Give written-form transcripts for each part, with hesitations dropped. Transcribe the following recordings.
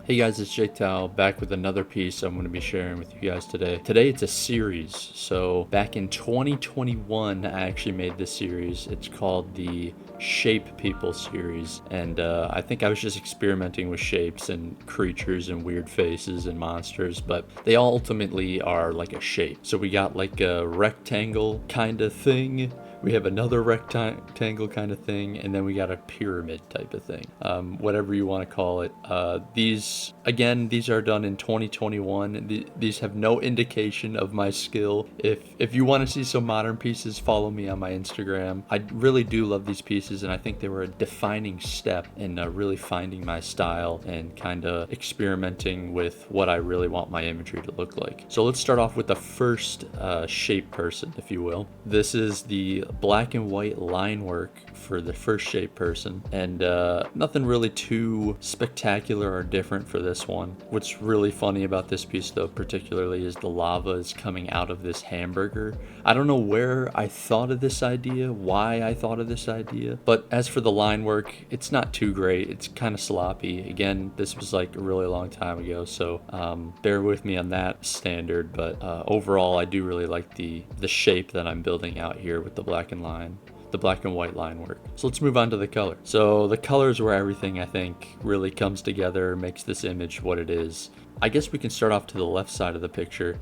Hey guys, it's Jake Tao back with another piece I'm going to be sharing with you guys today. Today it's a series. So back in 2021, I actually made this series. It's called the Shape People series. And I think I was just experimenting with shapes and creatures and weird faces and monsters, but they all ultimately are like a shape. So we got like a rectangle kind of thing. We have another rectangle kind of thing, and then we got a pyramid type of thing, whatever you want to call it. These are done in 2021. These have no indication of my skill. If you want to see some modern pieces, follow me on my Instagram. I really do love these pieces, and I think they were a defining step in really finding my style and kind of experimenting with what I really want my imagery to look like. So let's start off with the first shape person, if you will. This is the black and white line work for the first shape person, and nothing really too spectacular or different for this one. What's really funny about this piece though particularly is the lava is coming out of this hamburger. I don't know where I thought of this idea, why I thought of this idea, but as for the line work, it's not too great. It's kind of sloppy. Again, this was like a really long time ago, so bear with me on that standard, but overall I do really like the shape that I'm building out here with the black and white line work. So let's move on to the color. So the color is where everything I think really comes together, makes this image what it is. I guess we can start off to the left side of the picture.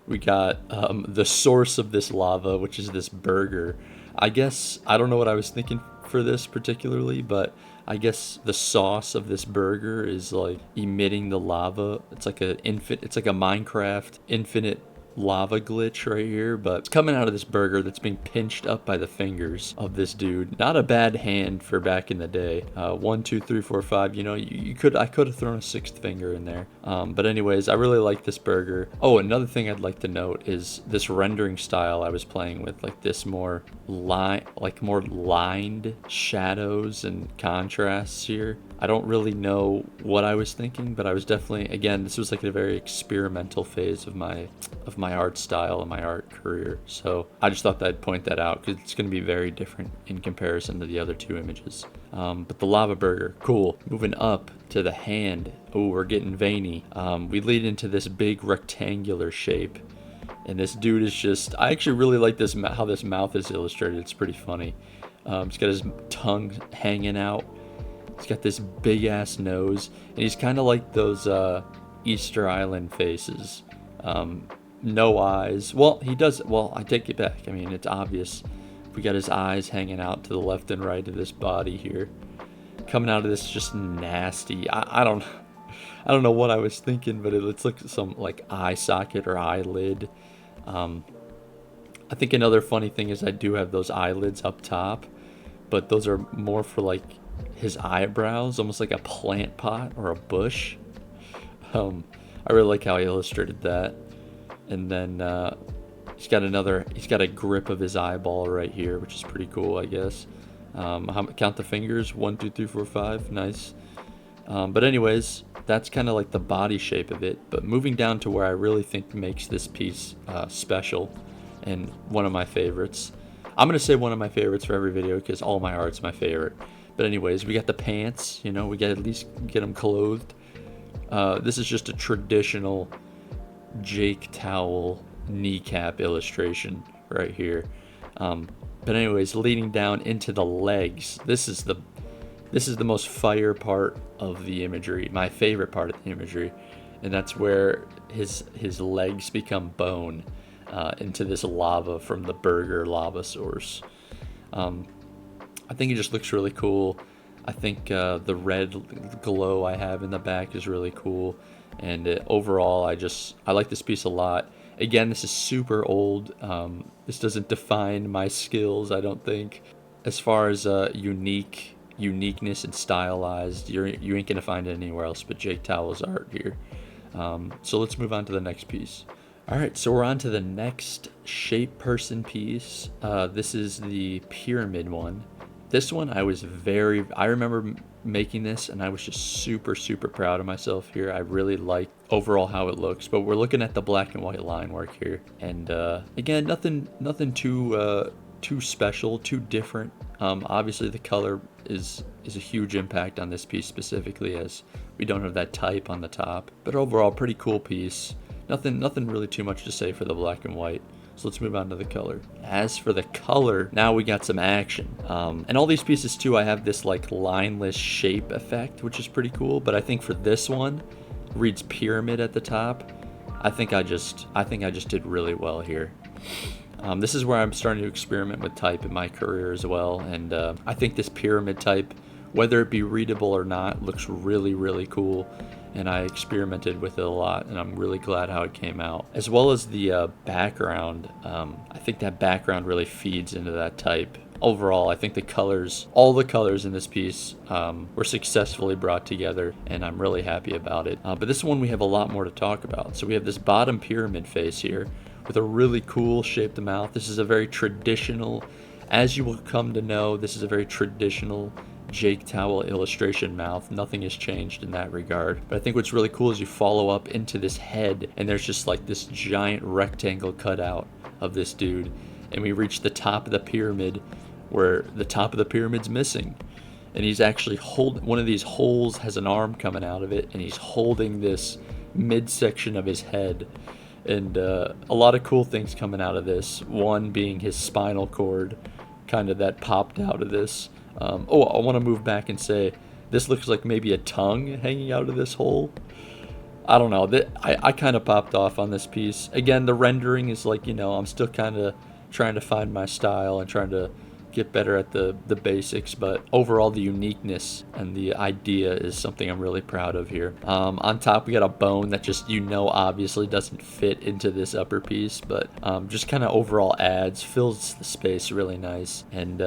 We got the source of this lava, which is this burger. I guess, I don't know what I was thinking for this particularly, but I guess the sauce of this burger is like emitting the lava. It's like a Minecraft infinite lava glitch right here, but it's coming out of this burger that's being pinched up by the fingers of this dude. Not a bad hand for back in the day. 1, 2, 3, 4, 5. You know, I could have thrown a sixth finger in there. But anyways, I really like this burger. Oh, another thing I'd like to note is this rendering style I was playing with, like this more lined shadows and contrasts here. I don't really know what I was thinking, but I was definitely, again, this was like a very experimental phase of my art style and my art career. So I just thought that I'd point that out because it's going to be very different in comparison to the other two images. But the lava burger, cool. Moving up to the hand. Oh, we're getting veiny. We lead into this big rectangular shape. And this dude is just, I actually really like this, how this mouth is illustrated. It's pretty funny. He's got his tongue hanging out. He's got this big ass nose, and he's kind of like those Easter Island faces. No eyes. Well, he does. Well, I take it back. I mean, it's obvious. We got his eyes hanging out to the left and right of this body here, coming out of this just nasty. I don't know what I was thinking, but it looks like some like eye socket or eyelid. I think another funny thing is I do have those eyelids up top, but those are more for like his eyebrows, almost like a plant pot or a bush. I really like how he illustrated that. And then he's got a grip of his eyeball right here, which is pretty cool, I guess. Count the fingers, 1, 2, 3, 4, 5, nice. But anyways, that's kind of like the body shape of it. But moving down to where I really think makes this piece special and one of my favorites. I'm going to say one of my favorites for every video because all my art's my favorite. But anyways, we got the pants, you know, we got at least get them clothed. This is just a traditional Jake Towel kneecap illustration right here. But anyways, leading down into the legs. This is the most fire part of the imagery, my favorite part of the imagery, and that's where his legs become bone into this lava from the burger lava source. I think it just looks really cool. I think the red glow I have in the back is really cool. And overall, I like this piece a lot. Again, this is super old. This doesn't define my skills, I don't think. As far as uniqueness and stylized, you ain't gonna find it anywhere else but Jake Towell's art here. So let's move on to the next piece. All right, so we're on to the next shape person piece. This is the pyramid one. This one I remember making this and I was just super proud of myself here. I really like overall how it looks, but we're looking at the black and white line work here. And again, nothing too too special, too different. Obviously the color is a huge impact on this piece specifically, as we don't have that type on the top. But overall, pretty cool piece. Nothing really too much to say for the black and white. So let's move on to the color. As for the color, now we got some action. And all these pieces too, I have this like lineless shape effect, which is pretty cool. But I think for this one, reads pyramid at the top. I think I just did really well here. This is where I'm starting to experiment with type in my career as well. And I think this pyramid type, whether it be readable or not, looks really, really cool. And I experimented with it a lot, and I'm really glad how it came out. As well as the background, I think that background really feeds into that type. Overall, I think the colors, all the colors in this piece were successfully brought together, and I'm really happy about it. But this one we have a lot more to talk about. So we have this bottom pyramid face here with a really cool shaped mouth. This is a very traditional, as you will come to know, this is a very traditional Jake Towell illustration mouth. Nothing has changed in that regard. But I think what's really cool is you follow up into this head, and there's just like this giant rectangle cutout of this dude. And we reach the top of the pyramid where the top of the pyramid's missing. And he's actually holding, one of these holes has an arm coming out of it, and he's holding this midsection of his head. And a lot of cool things coming out of this. One being his spinal cord, kind of that popped out of this. I want to move back and say this looks like maybe a tongue hanging out of this hole. I don't know. I kind of popped off on this piece. Again, the rendering is like, I'm still kind of trying to find my style and trying to get better at the basics, but overall the uniqueness and the idea is something I'm really proud of here. On top we got a bone that just obviously doesn't fit into this upper piece, but just kind of overall fills the space really nice. And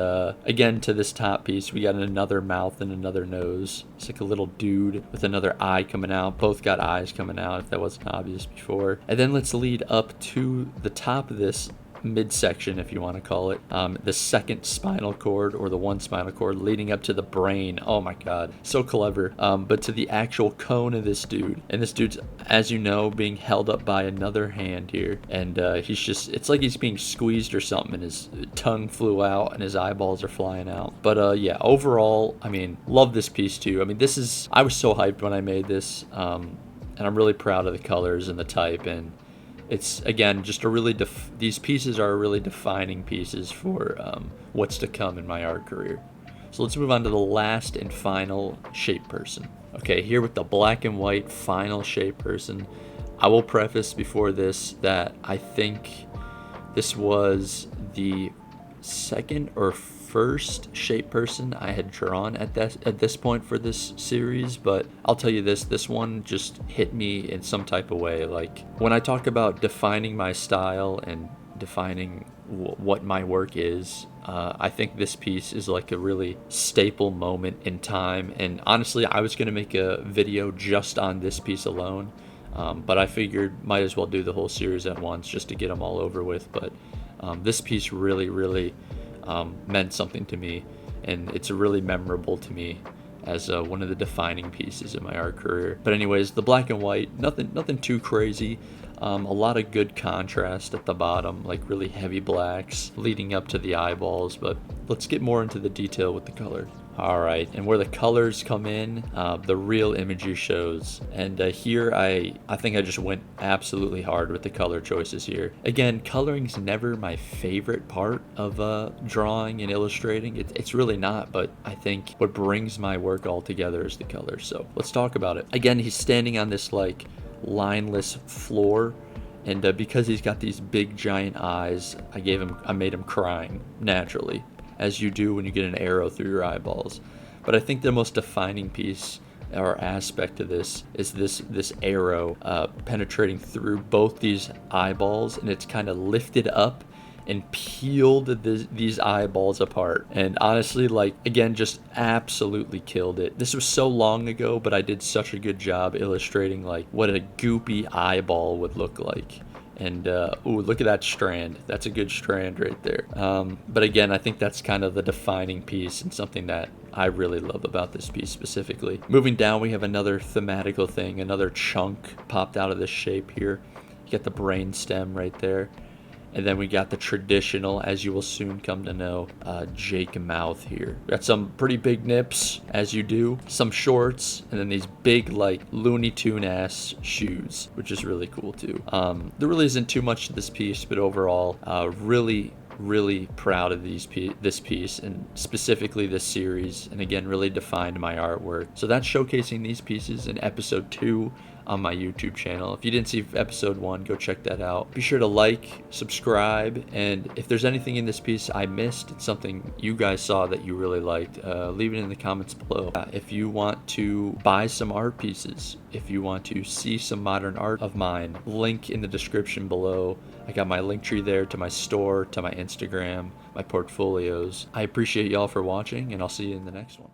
again, to this top piece we got another mouth and another nose. It's like a little dude with another eye coming out. Both got eyes coming out, if that wasn't obvious before. And then let's lead up to the top of this midsection, if you want to call it, the second spinal cord, or the one spinal cord leading up to the brain. Oh my god, so clever. But to the actual cone of this dude, and this dude's, as you know, being held up by another hand here, and it's like he's being squeezed or something, and his tongue flew out and his eyeballs are flying out. But yeah, overall, love this piece too. I was so hyped when I made this, and I'm really proud of the colors and the type, and it's, again, just a really these pieces are really defining pieces for what's to come in my art career. So let's move on to the last and final shape person. Okay, here with the black and white final shape person, I will preface before this that I think this was the second or first shape person I had drawn at this point for this series, but I'll tell you this one just hit me in some type of way. Like, when I talk about defining my style and defining what my work is, I think this piece is like a really staple moment in time. And honestly, I was going to make a video just on this piece alone, but I figured might as well do the whole series at once just to get them all over with. But this piece really meant something to me, and it's really memorable to me as one of the defining pieces in my art career. But anyways, the black and white, nothing too crazy. A lot of good contrast at the bottom, like really heavy blacks leading up to the eyeballs. But let's get more into the detail with the color. All right, and where the colors come in, the real imagery shows. And here I think I just went absolutely hard with the color choices here. Again, coloring's never my favorite part of drawing and illustrating. It's really not, but I think what brings my work all together is the colors. So let's talk about it. Again, he's standing on this like lineless floor, and because he's got these big giant eyes, I made him crying naturally, as you do when you get an arrow through your eyeballs. But I think the most defining piece or aspect of this is this arrow penetrating through both these eyeballs, and it's kind of lifted up and peeled these eyeballs apart. And honestly, like, again, just absolutely killed it. This was so long ago, but I did such a good job illustrating like what a goopy eyeball would look like. And ooh, look at that strand. That's a good strand right there. But again, I think that's kind of the defining piece and something that I really love about this piece specifically. Moving down, we have another thematical thing, another chunk popped out of this shape here. You get the brain stem right there. And then we got the traditional, as you will soon come to know, Jake Mouth here. Got some pretty big nips, as you do, some shorts, and then these big, like, Looney Tune ass shoes, which is really cool too. There really isn't too much to this piece, but overall, really proud of this piece, and specifically this series, and again really defined my artwork. So that's showcasing these pieces in episode 2 on my YouTube channel. If you didn't see episode 1, go check that out. Be sure to like, subscribe, and if there's anything in this piece I missed, it's something you guys saw that you really liked, leave it in the comments below. If you want to buy some art pieces, if you want to see some modern art of mine, link in the description below. I got my link tree there to my store, to my Instagram, my portfolios. I appreciate y'all for watching, and I'll see you in the next one.